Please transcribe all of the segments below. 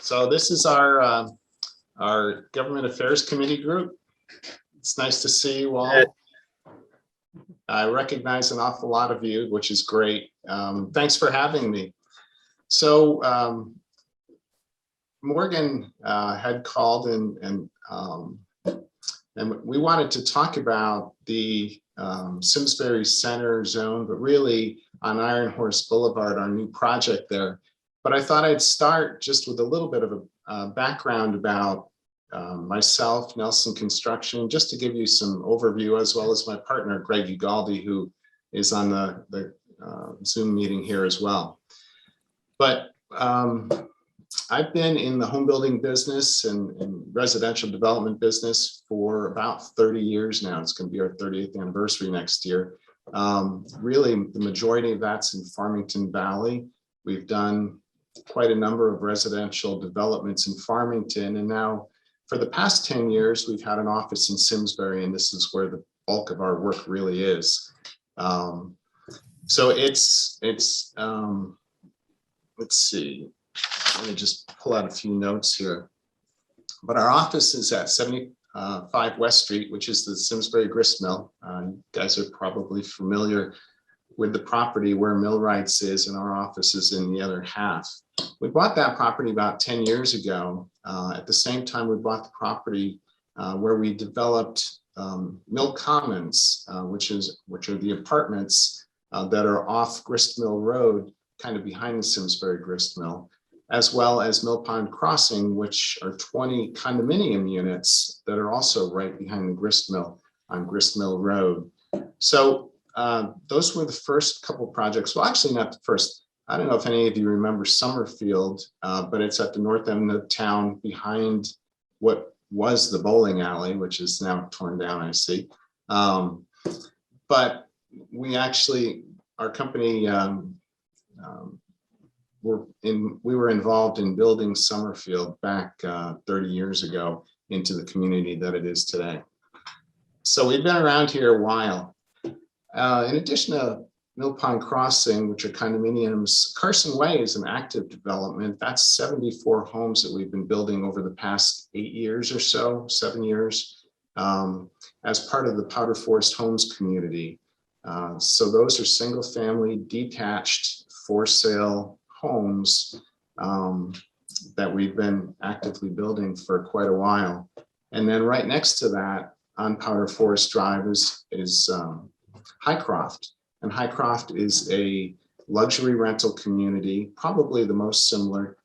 So this is our Government Affairs Committee group. It's nice to see you all. I recognize an awful lot of you, which is great. Thanks for having me. So Morgan had called and we wanted to talk about the Simsbury Center zone, but really on Iron Horse Boulevard, our new project there. But I thought I'd start just with a little bit of a background about myself, Nelson Construction, just to give you some overview, as well as my partner, Greg Ugaldi, who is on the Zoom meeting here as well. But I've been in the home building business and residential development business for about 30 years now. It's going to be our 30th anniversary next year. Really, the majority of that's in Farmington Valley. We've done quite a number of residential developments in Farmington, and now for the past 10 years, we've had an office in Simsbury, and this is where the bulk of our work really is. So it's let's see, let me just pull out a few notes here. But our office is at 75 West Street, which is the Simsbury grist mill. You guys are probably familiar with the property where Millwrights is, and our office is in the other half. We bought that property about 10 years ago. At the same time, we bought the property where we developed Mill Commons, which are the apartments that are off Grist Mill Road, kind of behind the Simsbury grist mill, as well as Mill Pond Crossing, which are 20 condominium units that are also right behind the grist mill on Grist Mill Road. So those were the first couple projects. Well, actually not the first. I don't know if any of you remember Summerfield, but it's at the north end of town behind what was the bowling alley, which is now torn down, I see. But we actually, our company, we were involved in building Summerfield back 30 years ago into the community that it is today. So we've been around here a while. In addition to Mill Pond Crossing, which are condominiums, Carson Way is an active development. That's 74 homes that we've been building over the past 8 years or so, 7 years, as part of the Powder Forest Homes community. So those are single family, detached, for sale homes that we've been actively building for quite a while. And then right next to that on Powder Forest Drive is Highcroft. And Highcroft is a luxury rental community, probably the most similar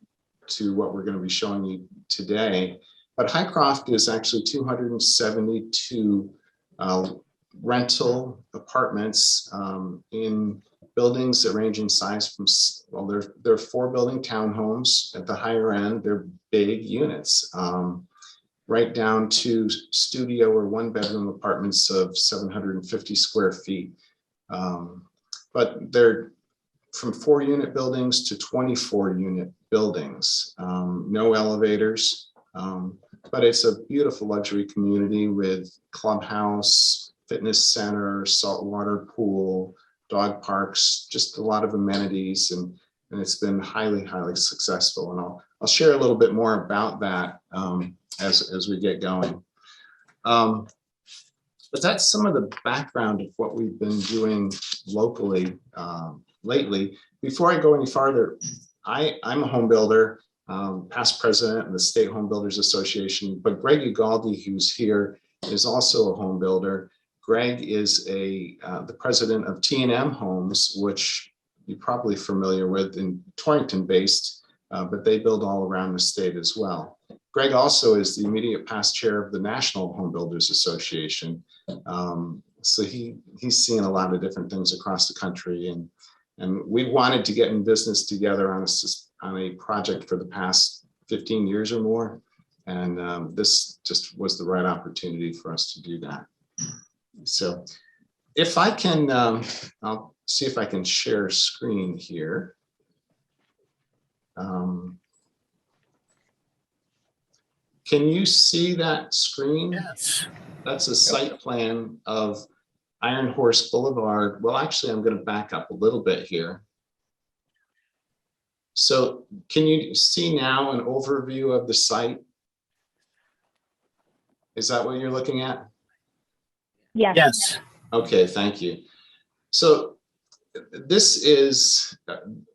to what we're going to be showing you today. But Highcroft is actually 272 rental apartments in buildings that range in size from, well, they're 4-building townhomes at the higher end. They're big units, right down to studio or 1-bedroom apartments of 750 square feet. But they're from 4-unit buildings to 24-unit buildings, no elevators, but it's a beautiful luxury community with clubhouse, fitness center, saltwater pool, dog parks, just a lot of amenities, and it's been highly, highly successful. And I'll share a little bit more about that as we get going. But that's some of the background of what we've been doing locally lately. Before I go any farther, I'm a home builder, past president of the State Home Builders Association, but Greg Ugaldi, who's here, is also a home builder. Greg is the president of T&M Homes, which you're probably familiar with, in Torrington based, but they build all around the state as well. Greg also is the immediate past chair of the National Home Builders Association. So he's seen a lot of different things across the country, and we wanted to get in business together on a project for the past 15 years or more. And this just was the right opportunity for us to do that. So if I can, I'll see if I can share screen here. Can you see that screen? Yes. That's a site plan of Iron Horse Boulevard. Well, actually, I'm going to back up a little bit here. So can you see now an overview of the site? Is that what you're looking at? Yes. Yes. Okay, thank you. So this is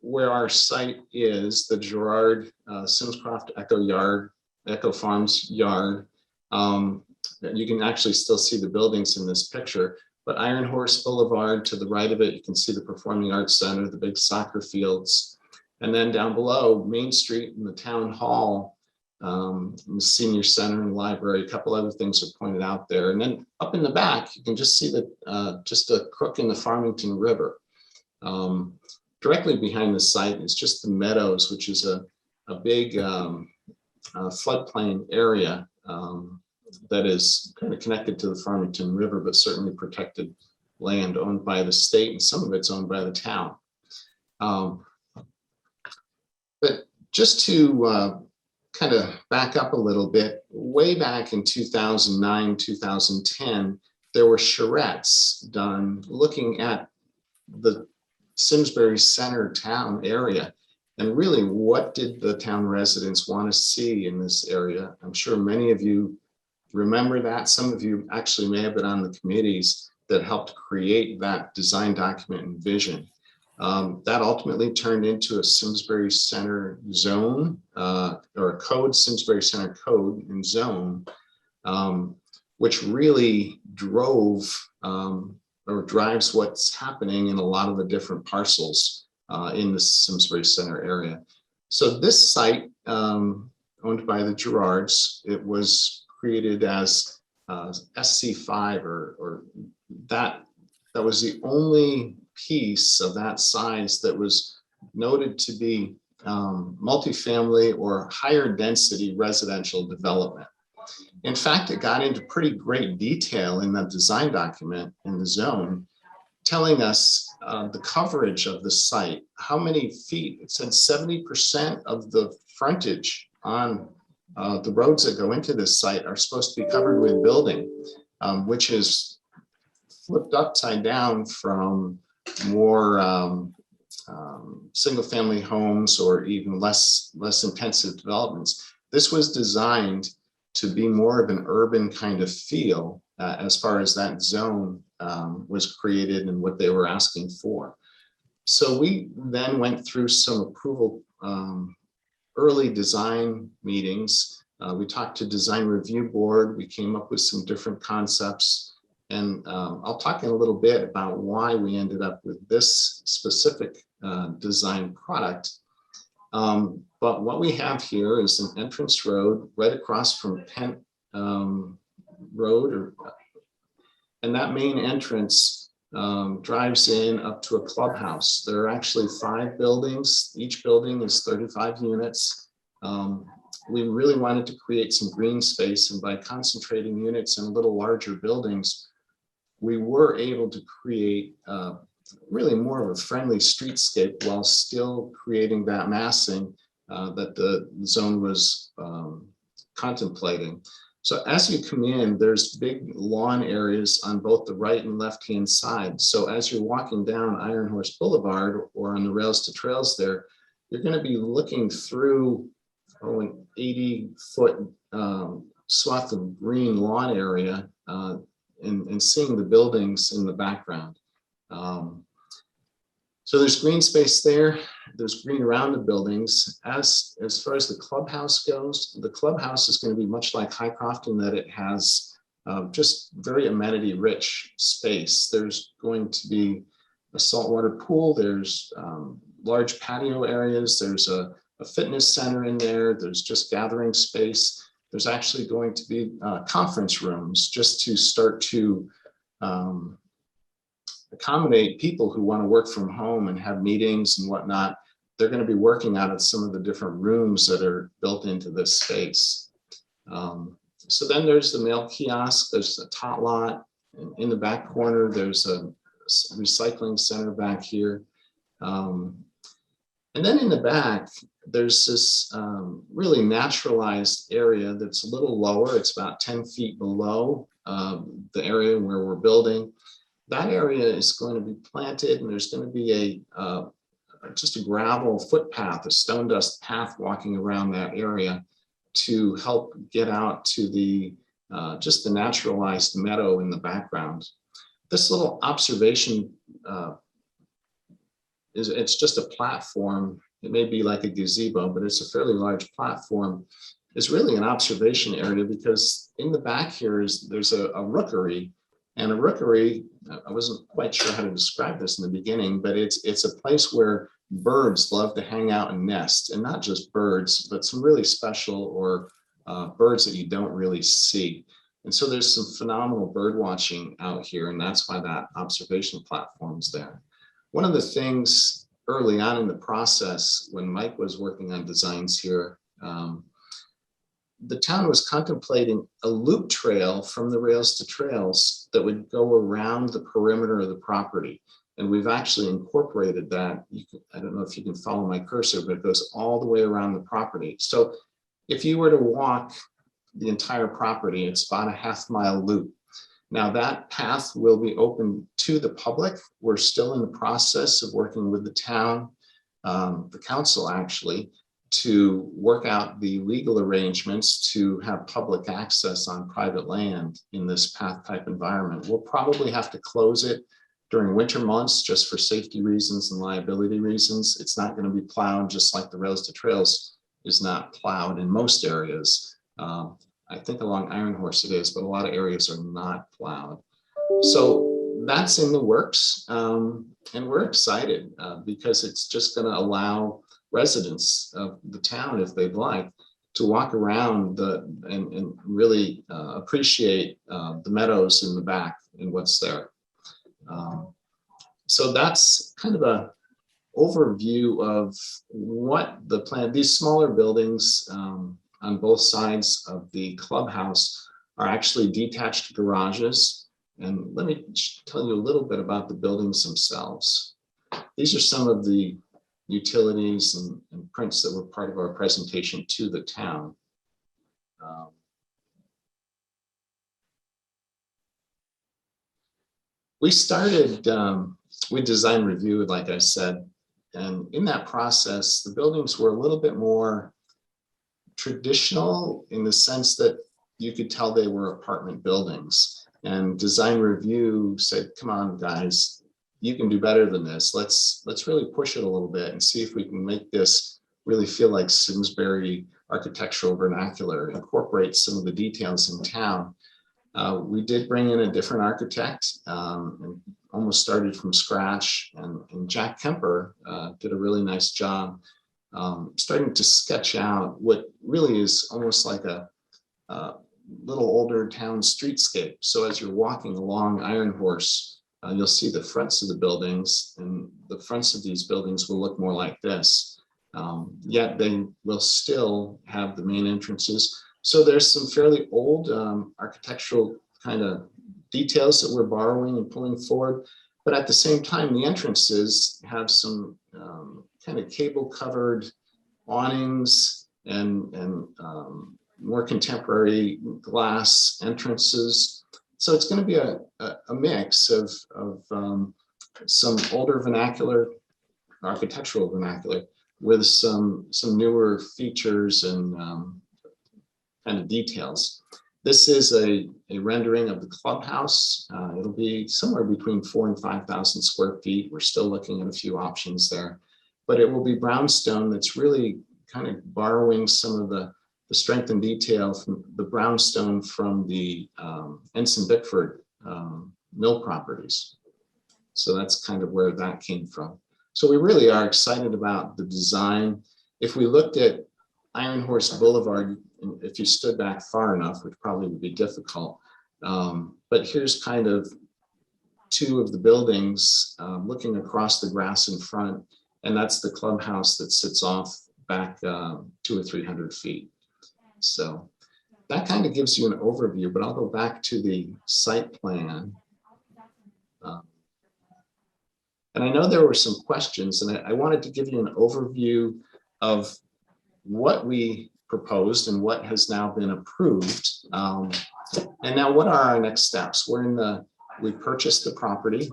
where our site is, the Gerard Simscroft Echo Farms yard. You can actually still see the buildings in this picture, but Iron Horse Boulevard, to the right of it, you can see the Performing Arts Center, the big soccer fields. And then down below, Main Street and the Town Hall, the Senior Center and Library, a couple other things are pointed out there. And then up in the back, you can just see just a crook in the Farmington River. Directly behind the site is just the Meadows, which is a big floodplain area that is kind of connected to the Farmington River, but certainly protected land owned by the state, and some of it's owned by the town. But just to kind of back up a little bit, way back in 2009, 2010, there were charrettes done looking at the Simsbury Center town area. And really, what did the town residents want to see in this area? I'm sure many of you remember that. Some of you actually may have been on the committees that helped create that design document and vision. That ultimately turned into a Simsbury Center zone or a code, Simsbury Center code and zone, which really drove or drives what's happening in a lot of the different parcels in the Simsbury Center area. So this site, owned by the Gerards, it was created as SC5 or that was the only piece of that size that was noted to be multifamily or higher density residential development. In fact, it got into pretty great detail in the design document in the zone, telling us the coverage of the site, how many feet. It said 70% of the frontage on the roads that go into this site are supposed to be covered with building, which is flipped upside down from more single family homes or even less intensive developments. This was designed to be more of an urban kind of feel as far as that zone was created and what they were asking for. So we then went through some approval early design meetings. We talked to design review board. We came up with some different concepts. And I'll talk in a little bit about why we ended up with this specific design product. But what we have here is an entrance road right across from Penn Road, and that main entrance drives in up to a clubhouse. There are actually 5 buildings. Each building is 35 units. We really wanted to create some green space, and by concentrating units in a little larger buildings, we were able to create really more of a friendly streetscape while still creating that massing that the zone was contemplating. So as you come in, there's big lawn areas on both the right and left-hand side. So as you're walking down Iron Horse Boulevard or on the Rails to Trails there, you're going to be looking through an 80-foot swath of green lawn area and seeing the buildings in the background. So there's green space there. There's green around the buildings. As far as the clubhouse goes, the clubhouse is going to be much like Highcroft in that it has just very amenity rich space. There's going to be a saltwater pool. There's large patio areas. There's a fitness center in there. There's just gathering space. There's actually going to be conference rooms just to start to accommodate people who want to work from home and have meetings and whatnot. They're going to be working out of some of the different rooms that are built into this space. So then there's the mail kiosk, there's a tot lot. In the back corner, there's a recycling center back here. And then in the back, there's this really naturalized area that's a little lower. It's about 10 feet below the area where we're building. That area is going to be planted, and there's going to be a just a gravel footpath, a stone dust path walking around that area to help get out to the just the naturalized meadow in the background. This little observation it's just a platform. It may be like a gazebo, but it's a fairly large platform. It's really an observation area because in the back here there's a rookery, and a rookery, I wasn't quite sure how to describe this in the beginning, but it's a place where birds love to hang out and nest, and not just birds, but some really special or birds that you don't really see. And so there's some phenomenal bird watching out here, and that's why that observation platform's there. One of the things early on in the process, when Mike was working on designs here, the town was contemplating a loop trail from the rails to trails that would go around the perimeter of the property. And we've actually incorporated that. I don't know if you can follow my cursor, but it goes all the way around the property. So if you were to walk the entire property, it's about a half-mile loop. Now that path will be open to the public. We're still in the process of working with the town, the council actually, to work out the legal arrangements to have public access on private land in this path type environment. We'll probably have to close it during winter months just for safety reasons and liability reasons. It's not going to be plowed, just like the rails to trails is not plowed in most areas. I think along Iron Horse it is, but a lot of areas are not plowed. So that's in the works, and we're excited because it's just going to allow residents of the town, if they'd like, to walk around and really appreciate the meadows in the back and what's there. So that's kind of a overview of what the plan. These smaller buildings on both sides of the clubhouse are actually detached garages. And let me tell you a little bit about the buildings themselves. These are some of the utilities and prints that were part of our presentation to the town. We started with design review, like I said, and in that process, the buildings were a little bit more traditional in the sense that you could tell they were apartment buildings. And design review said, come on, guys, you can do better than this. Let's really push it a little bit and see if we can make this really feel like Simsbury architectural vernacular, incorporate some of the details in town. We did bring in a different architect and almost started from scratch. And Jack Kemper did a really nice job starting to sketch out what really is almost like a little older town streetscape. So as you're walking along Iron Horse, you'll see the fronts of the buildings, and the fronts of these buildings will look more like this. Yet they will still have the main entrances. So there's some fairly old architectural kind of details that we're borrowing and pulling forward. But at the same time, the entrances have some kind of cable covered awnings and more contemporary glass entrances. So it's going to be a mix of some older vernacular, architectural vernacular, with some newer features and kind of details. This is a rendering of the clubhouse. It'll be somewhere between 4,000 and 5,000 square feet. We're still looking at a few options there, but it will be brownstone that's really kind of borrowing some of the strength and detail from the brownstone from the Ensign Bickford mill properties. So that's kind of where that came from. So we really are excited about the design. If we looked at Iron Horse Boulevard, if you stood back far enough, which probably would be difficult, but here's kind of two of the buildings looking across the grass in front, and that's the clubhouse that sits off back 200 or 300 feet. So that kind of gives you an overview, but I'll go back to the site plan. And I know there were some questions, and I wanted to give you an overview of what we proposed and what has now been approved. And now what are our next steps? We purchased the property.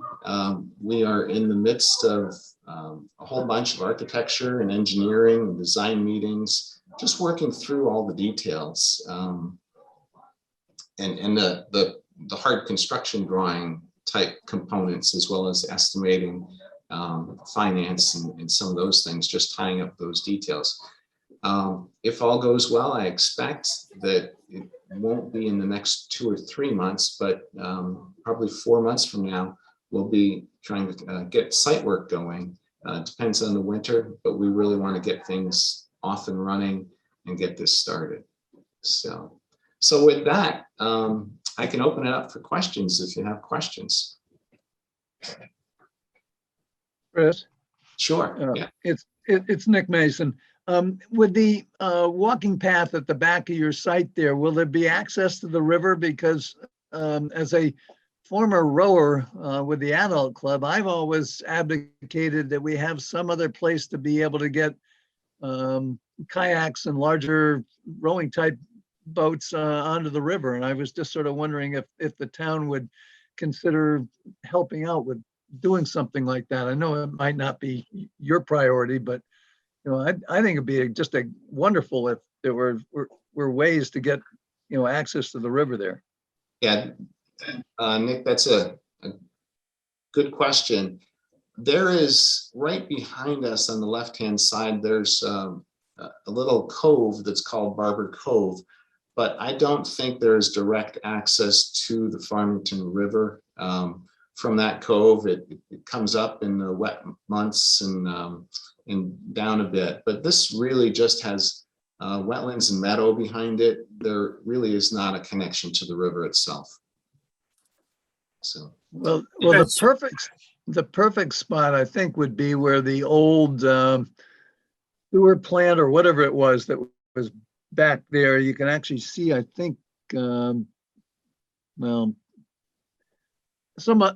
We are in the midst of a whole bunch of architecture and engineering and design meetings, just working through all the details, and the hard construction drawing type components, as well as estimating, finance and some of those things, just tying up those details. If all goes well, I expect that it won't be in the next 2 or 3 months, but probably 4 months from now, we'll be trying to get site work going. Depends on the winter, but we really want to get things off and running and get this started. So with that, I can open it up for questions if you have questions. Chris? Sure. Yeah. It's Nick Mason. With the walking path at the back of your site there, will there be access to the river? Because as a former rower with the adult club, I've always advocated that we have some other place to be able to get kayaks and larger rowing type boats onto the river. And I was just sort of wondering if the town would consider helping out with doing something like that. I know it might not be your priority, but I think it'd be just a wonderful if there were ways to get access to the river there. Yeah, Nick, that's a good question. There is, right behind us on the left-hand side, there's a little cove that's called Barber Cove, but I don't think there's direct access to the Farmington River from that cove. It comes up in the wet months and down a bit, but this really just has wetlands and meadow behind it. There really is not a connection to the river itself. So well, the perfect spot I think would be where the old sewer plant or whatever it was that was back there. You can actually see, I think, well,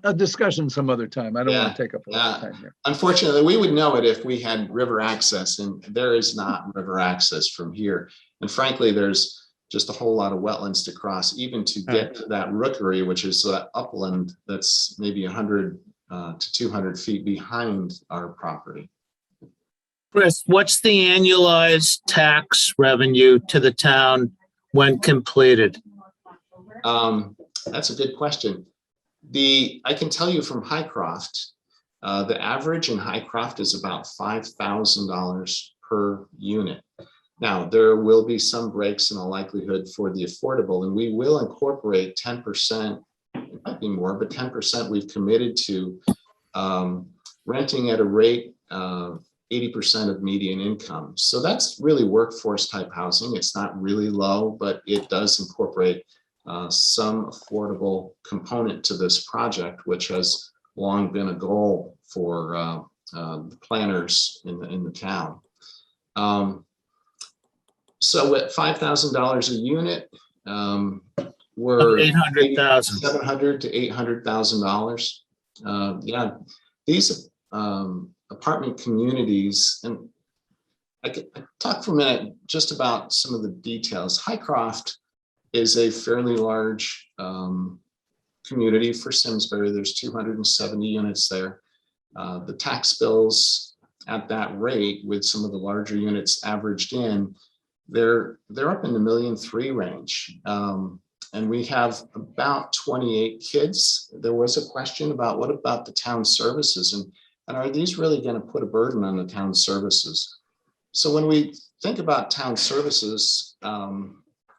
a discussion some other time. I don't want to take up a lot of time here. Unfortunately, we would know it if we had river access, and there is not river access from here. And frankly, there's just a whole lot of wetlands to cross, even to get to that rookery, which is that upland that's maybe 100 to 200 feet behind our property. Chris, what's the annualized tax revenue to the town when completed? That's a good question. I can tell you from Highcroft, the average in Highcroft is about $5,000 per unit. Now, there will be some breaks in the likelihood for the affordable, and we will incorporate 10%, it might be more, but 10% we've committed to renting at a rate of 80% of median income. So that's really workforce type housing. It's not really low, but it does incorporate some affordable component to this project, which has long been a goal for the planners in the town. So at $5,000 a unit, we're $800,000. $700,000 to $800,000. Yeah, these apartment communities, and I could talk for a minute just about some of the details. Highcroft is a fairly large community for Simsbury. There's 270 units there. The tax bills at that rate, with some of the larger units averaged in, they're up in the $1.3 million range. And we have about 28 kids. There was a question about what about the town services, and are these really going to put a burden on the town services? So when we think about town services,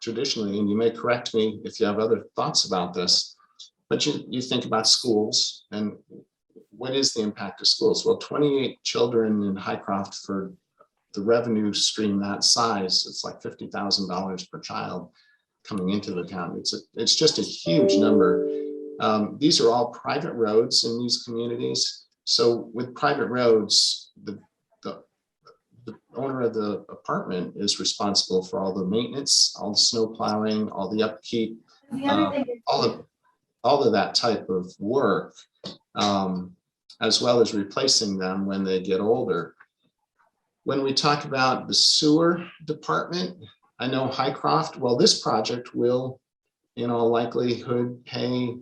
traditionally, and you may correct me if you have other thoughts about this, but you think about schools, and what is the impact of schools? Well, 28 children in Highcroft, for the revenue stream that size, it's like $50,000 per child coming into the town. It's just a huge number. These are all private roads in these communities. So with private roads, the owner of the apartment is responsible for all the maintenance, all the snow plowing, all the upkeep, all of that type of work, as well as replacing them when they get older. When we talk about the sewer department, I know Highcroft, well, this project will, in all likelihood, pay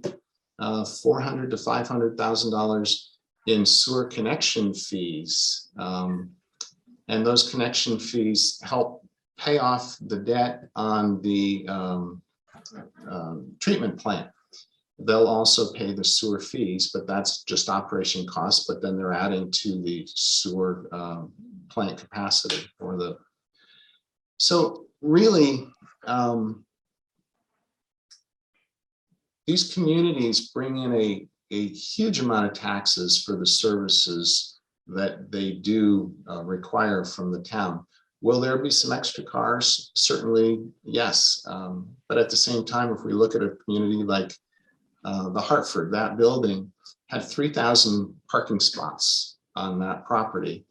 $400,000 to $500,000 in sewer connection fees. And those connection fees help pay off the debt on the treatment plant. They'll also pay the sewer fees, but that's just operation costs, but then they're adding to the sewer plant capacity for the. So really, these communities bring in a huge amount of taxes for the services that they do require from the town. Will there be some extra cars? Certainly, yes. But at the same time, if we look at a community like the Hartford, that building had 3,000 parking spots on that property.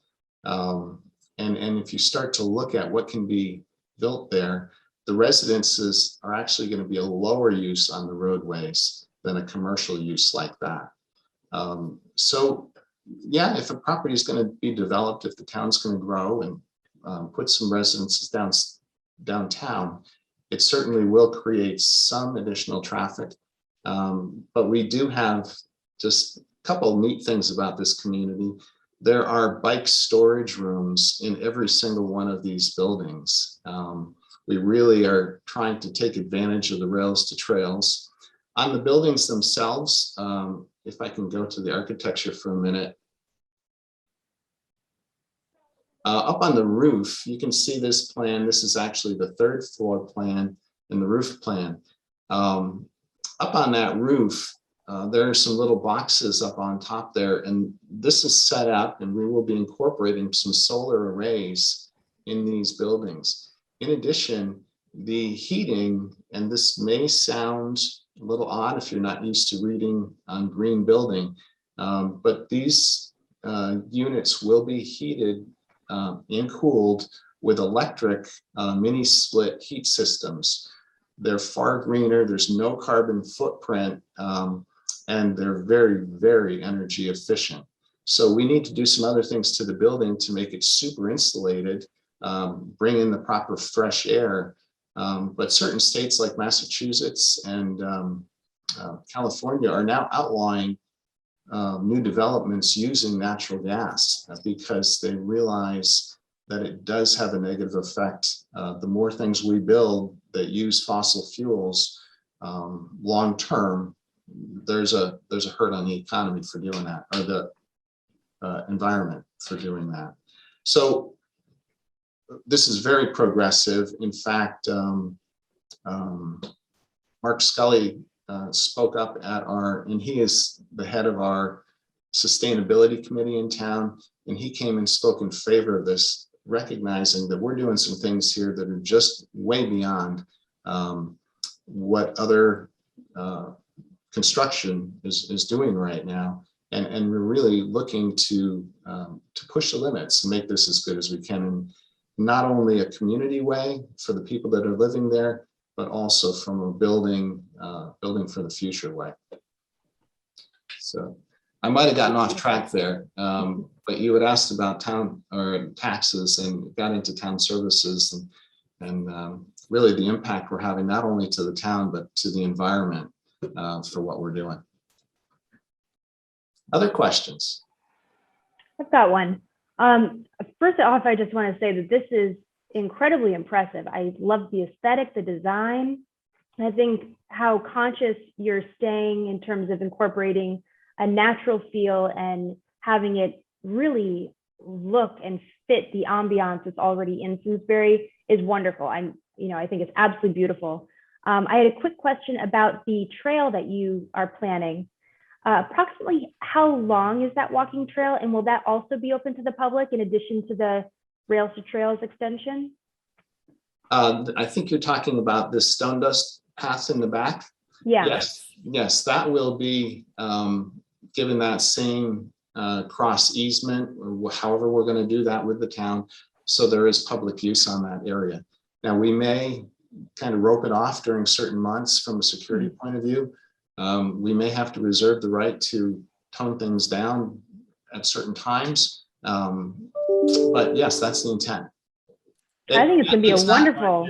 And if you start to look at what can be built there, the residences are actually going to be a lower use on the roadways than a commercial use like that. So yeah, if a property is going to be developed, if the town's going to grow and put some residences downtown, it certainly will create some additional traffic. But we do have just a couple of neat things about this community. There are bike storage rooms in every single one of these buildings. We really are trying to take advantage of the rails to trails. On the buildings themselves, if I can go to the architecture for a minute. Up on the roof, you can see this plan. This is actually the third floor plan and the roof plan. Up on that roof, there are some little boxes up on top there, and this is set up, and we will be incorporating some solar arrays in these buildings. In addition, the heating, and this may sound a little odd if you're not used to reading on green building, but these units will be heated and cooled with electric mini split heat systems. They're far greener, there's no carbon footprint, and they're very, very energy efficient. So we need to do some other things to the building to make it super insulated, bring in the proper fresh air. But certain states like Massachusetts and California are now outlawing new developments using natural gas because they realize that it does have a negative effect. The more things we build that use fossil fuels long term, there's a hurt on the economy for doing that, or the environment for doing that. So this is very progressive. In fact, Mark Scully spoke up at and he is the head of our sustainability committee in town, and he came and spoke in favor of this, recognizing that we're doing some things here that are just way beyond what other construction is doing right now, and we're really looking to push the limits and make this as good as we can, in not only a community way for the people that are living there, but also from a building for the future way. So I might have gotten off track there, but you had asked about town or taxes and got into town services and really the impact we're having not only to the town, but to the environment for what we're doing. Other questions? I've got one. First off, I just want to say that this is incredibly impressive. I love the aesthetic, the design. I think how conscious you're staying in terms of incorporating a natural feel and having it really look and fit the ambiance that's already in Simsbury is wonderful. I think it's absolutely beautiful. I had a quick question about the trail that you are planning. Approximately how long is that walking trail, and will that also be open to the public in addition to the Rails to Trails extension? I think you're talking about this stone dust path in the back. Yeah. Yes, that will be given that same cross easement, or however we're going to do that with the town. So there is public use on that area. Now we may kind of rope it off during certain months from a security point of view. We may have to reserve the right to tone things down at certain times. But yes, that's the intent. I think it's going to be a wonderful.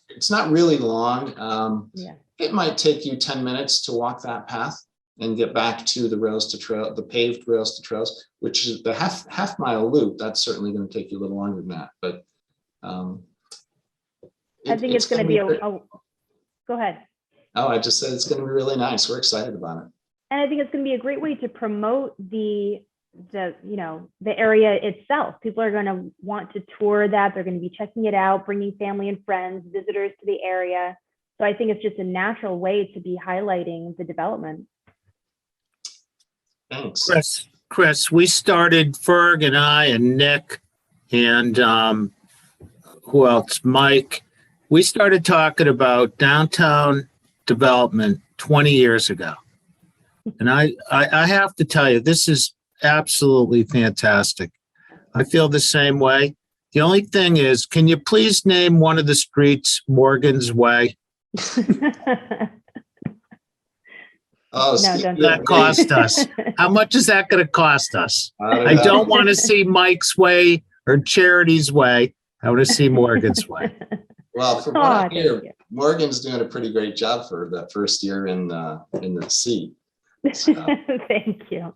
It's not really long. Yeah. It might take you 10 minutes to walk that path. and get back to the rails to trail, the paved rails to trails, which is the half mile loop. That's certainly going to take you a little longer than that, but I think it's going to be go ahead. Oh, I just said it's going to be really nice. We're excited about it. And I think it's going to be a great way to promote the area itself. People are going to want to tour that. They're going to be checking it out, bringing family and friends, visitors to the area. So I think it's just a natural way to be highlighting the development. Thanks. Chris, we started, Ferg and I and Nick and who else? Mike. We started talking about downtown development 20 years ago. And I have to tell you, this is absolutely fantastic. I feel the same way. The only thing is, can you please name one of the streets Morgan's Way? Oh, No, don't that cost us. How much is that going to cost us? I don't want to see Mike's Way or Charity's Way. I want to see Morgan's Way. Well, from what I hear, Morgan's doing a pretty great job for that first year in the seat. So, thank you.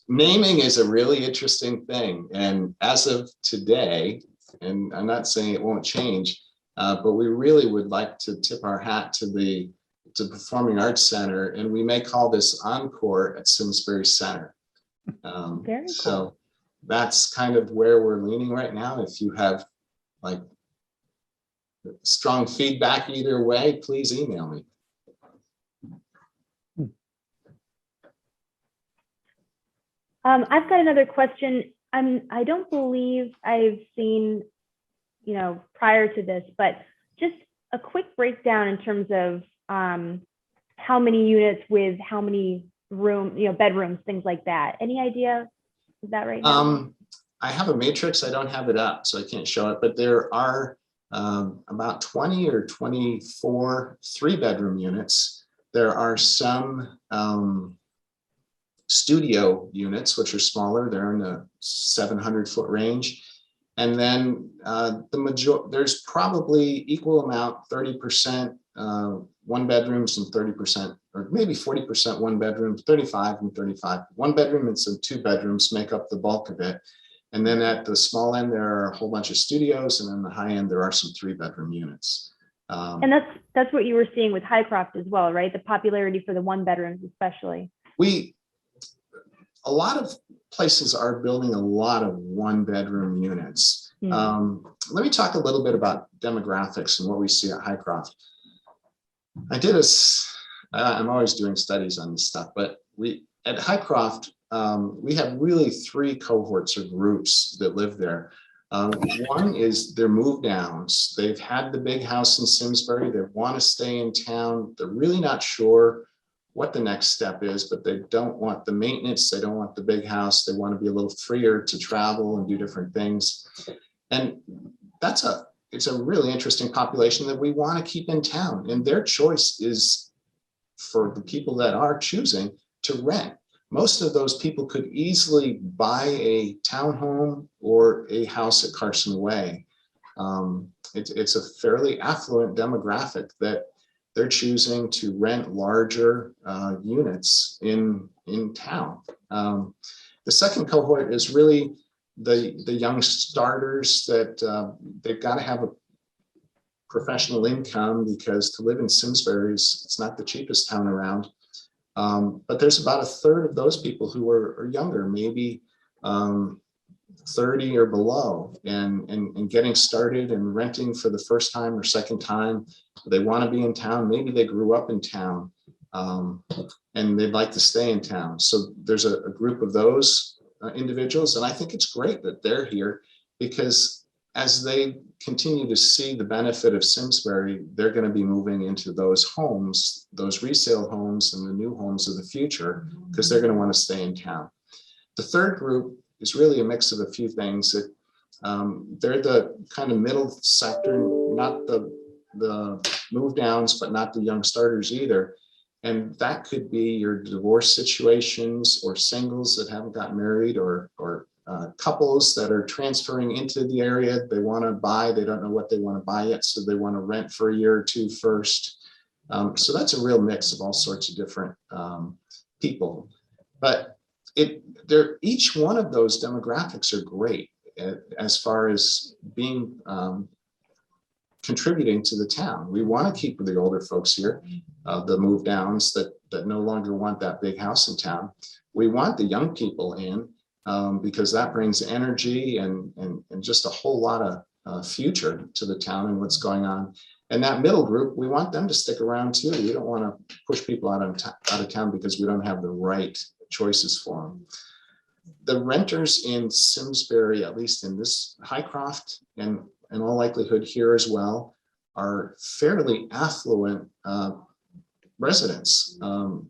naming is a really interesting thing. And as of today, and I'm not saying it won't change, but we really would like to tip our hat to the Performing Arts Center, and we may call this Encore at Simsbury Center. Very cool. So that's kind of where we're leaning right now. If you have like strong feedback either way, please email me. I've got another question. I don't believe I've seen, prior to this, but just a quick breakdown in terms of how many units with how many bedrooms, things like that. Any idea of that right now? I have a matrix. I don't have it up, so I can't show it, but there are about 20 or 24 3-bedroom units. There are some studio units, which are smaller. They're in the 700-foot range. And then there's probably equal amount, 30% 1-bedrooms and 30%, or maybe 40% 1-bedrooms, 35 and 35. 1-bedroom and some 2-bedrooms make up the bulk of it. And then at the small end, there are a whole bunch of studios, and on the high end, there are some 3-bedroom units. And that's what you were seeing with Highcroft as well, right? The popularity for the 1-bedrooms, especially. A lot of places are building a lot of 1-bedroom units. Let me talk a little bit about demographics and what we see at Highcroft. I'm always doing studies on this stuff, but at Highcroft, we have really 3 cohorts or groups that live there. One is their move downs. They've had the big house in Simsbury. They want to stay in town. They're really not sure what the next step is, but they don't want the maintenance. They don't want the big house. They want to be a little freer to travel and do different things. And it's a really interesting population that we want to keep in town. And their choice is, for the people that are choosing, to rent. Most of those people could easily buy a townhome or a house at Carson Way. It's a fairly affluent demographic that they're choosing to rent larger units in town. The second cohort is really the young starters that they've got to have a professional income, because to live in Simsbury it's not the cheapest town around. But there's about 1/3 of those people who are younger, maybe 30 or below, and getting started and renting for the first time or second time. They want to be in town. Maybe they grew up in town and they'd like to stay in town. So there's a group of those individuals. And I think it's great that they're here, because as they continue to see the benefit of Simsbury, they're going to be moving into those homes, those resale homes and the new homes of the future, because they're going to want to stay in town. The third group is really a mix of a few things. They're the kind of middle sector, not the move downs, but not the young starters either. And that could be your divorce situations, or singles that haven't gotten married, or couples that are transferring into the area. They want to buy, they don't know what they want to buy yet, so they want to rent for a year or two first. So that's a real mix of all sorts of different people. But each one of those demographics are great as far as being contributing to the town. We want to keep the older folks here, the move downs that no longer want that big house in town. We want the young people in because that brings energy and just a whole lot of future to the town and what's going on. And that middle group, we want them to stick around too. We don't want to push people out of town because we don't have the right choices for them. The renters in Simsbury, at least in this Highcroft and in all likelihood here as well, are fairly affluent residents. I'm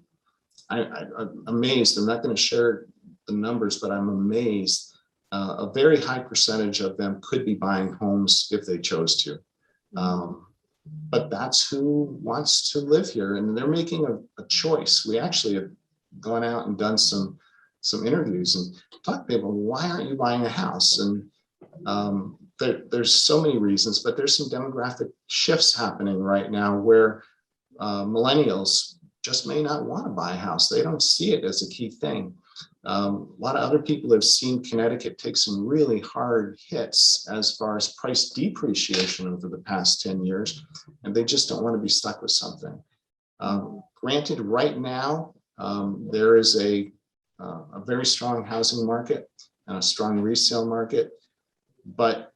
amazed. I'm not going to share the numbers, but I'm amazed. A very high percentage of them could be buying homes if they chose to. But that's who wants to live here, and they're making a choice. We actually have gone out and done some interviews and talked to people. Why aren't you buying a house? And there's so many reasons, but there's some demographic shifts happening right now where millennials just may not want to buy a house. They don't see it as a key thing. A lot of other people have seen Connecticut take some really hard hits as far as price depreciation over the past 10 years, and they just don't want to be stuck with something. Granted, right now, there is a very strong housing market and a strong resale market, but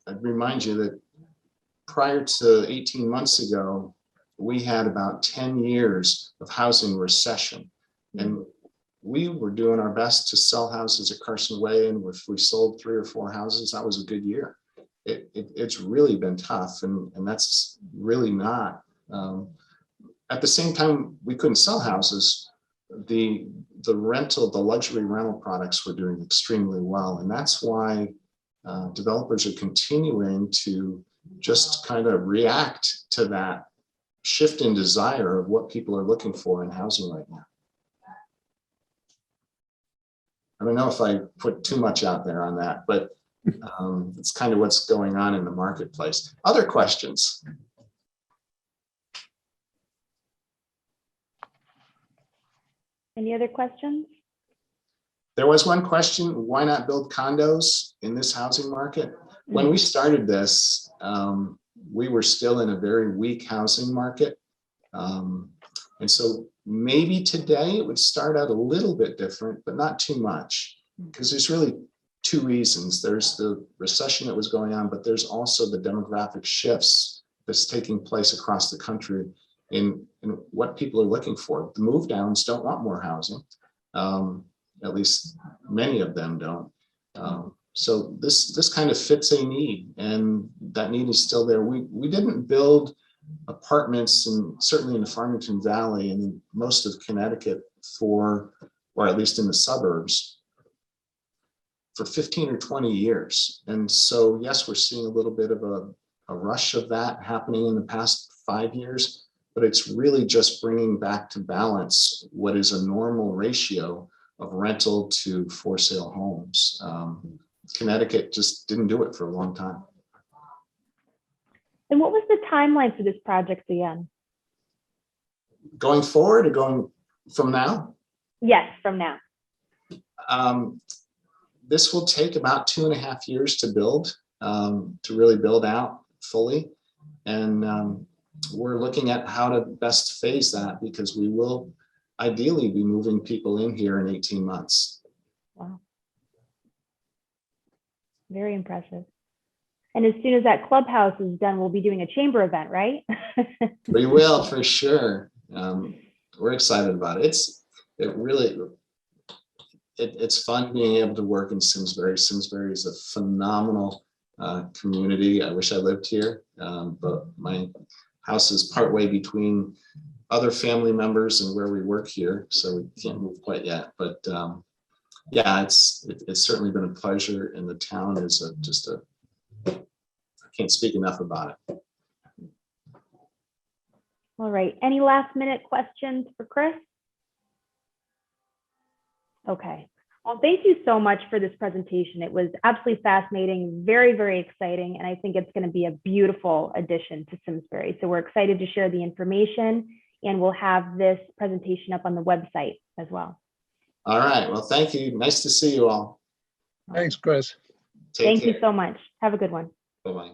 I'd remind you that prior to 18 months ago, we had about 10 years of housing recession, and we were doing our best to sell houses at Carson Way, and if we sold 3 or 4 houses, that was a good year. It's really been tough, and that's really not. At the same time, we couldn't sell houses. The luxury rental products were doing extremely well, and that's why developers are continuing to just kind of react to that shift in desire of what people are looking for in housing right now. I don't know if I put too much out there on that, but it's kind of what's going on in the marketplace. Other questions? Any other questions? There was one question: why not build condos in this housing market? When we started this, we were still in a very weak housing market. And so maybe today it would start out a little bit different, but not too much, because there's really 2 reasons. There's the recession that was going on, but there's also the demographic shifts that's taking place across the country in what people are looking for. The move downs don't want more housing. At least many of them don't. So this kind of fits a need, and that need is still there. We didn't build apartments, and certainly in the Farmington Valley and in most of Connecticut or at least in the suburbs, for 15 or 20 years. And so, yes, we're seeing a little bit of a rush of that happening in the past 5 years, but it's really just bringing back to balance what is a normal ratio of rental to for sale homes. Connecticut just didn't do it for a long time. And what was the timeline for this project again? Going forward or going from now? Yes, from now. This will take about 2.5 years to build, to really build out fully. And we're looking at how to best phase that, because we will ideally be moving people in here in 18 months. Wow. Very impressive. And as soon as that clubhouse is done, we'll be doing a chamber event, right? We will, for sure. We're excited about it. It's fun being able to work in Simsbury. Simsbury is a phenomenal community. I wish I lived here, but my house is partway between other family members and where we work here, so we can't move quite yet. But yeah, it's certainly been a pleasure, and the town is I can't speak enough about it. All right. Any last minute questions for Chris? Okay. Well, thank you so much for this presentation. It was absolutely fascinating, very, very exciting, and I think it's going to be a beautiful addition to Simsbury. So we're excited to share the information, and we'll have this presentation up on the website as well. All right. Well, thank you. Nice to see you all. Thanks, Chris. Take Thank care. you so much. Have a good one. Bye-bye.